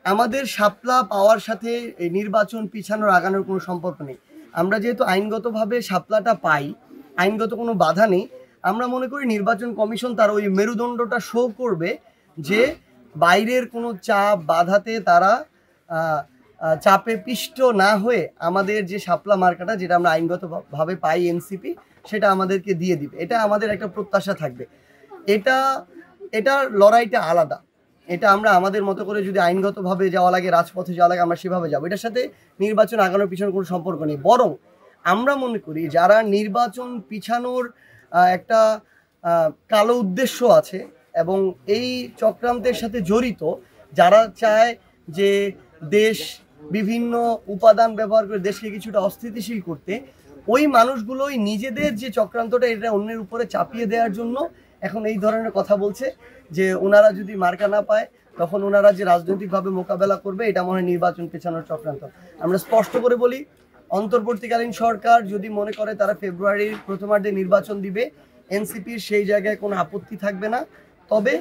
আমাদের শাপলা পাওয়ার সাথে এই নির্বাচন পিছানোর আগানোর কোনো সম্পর্ক নেই। আমরা যেহেতু আইনগতভাবে শাপলাটা পাই, আইনগত কোনো বাধা নেই। আমরা মনে করি নির্বাচন কমিশন তার ওই মেরুদণ্ডটা শো করবে যে বাইরের কোনো চাপ বাধাতে তারা চাপে পিষ্ট না হয়ে আমাদের যে শাপলা মার্কাটা যেটা আমরা আইনগতভাবে পাই এনসিপি, সেটা আমাদেরকে দিয়ে দিবে। এটা আমাদের একটা প্রত্যাশা থাকবে। এটার লড়াইটা আলাদা। এটা আমরা আমাদের মতো করে যদি আইনগতভাবে যাওয়া লাগে, রাজপথে যাওয়া লাগে, আমরা সেভাবে যাবো। এটার সাথে নির্বাচন আগানোর পিছনে কোনো সম্পর্ক নেই। বরং আমরা মনে করি যারা নির্বাচন পিছানোর একটা কালো উদ্দেশ্য আছে এবং এই চক্রান্তের সাথে জড়িত, যারা চায় যে দেশ বিভিন্ন উপাদান ব্যবহার করে দেশকে কিছুটা অস্থিতিশীল করতে, ওই মানুষগুলোই নিজেদের যে চক্রান্তটা এটা অন্যের উপরে চাপিয়ে দেওয়ার জন্য এখন এই ধরনের কথা বলছে যে ওনারা যদি মার্কা না পায় তখন ওনারা যে রাজনৈতিকভাবে মোকাবেলা করবে, এটা মনে হয় নির্বাচন পেছানোর চক্রান্ত। আমরা স্পষ্ট করে বলি, অন্তর্বর্তীকালীন সরকার যদি মনে করে তারা ফেব্রুয়ারির প্রথমার্ধে নির্বাচন দিবে, এনসিপির সেই জায়গায় কোনো আপত্তি থাকবে না। তবে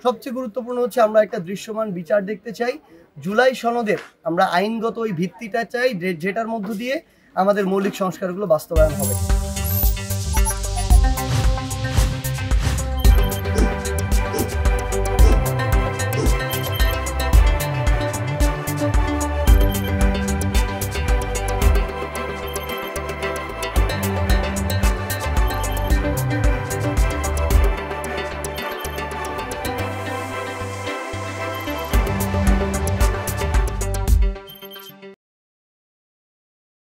সবচেয়ে গুরুত্বপূর্ণ হচ্ছে আমরা একটা দৃশ্যমান বিচার দেখতে চাই। জুলাই সনদের আমরা আইনগত ওই ভিত্তিটা চাই যেটার মধ্য দিয়ে আমাদের মৌলিক সংস্কারগুলো বাস্তবায়ন হবে।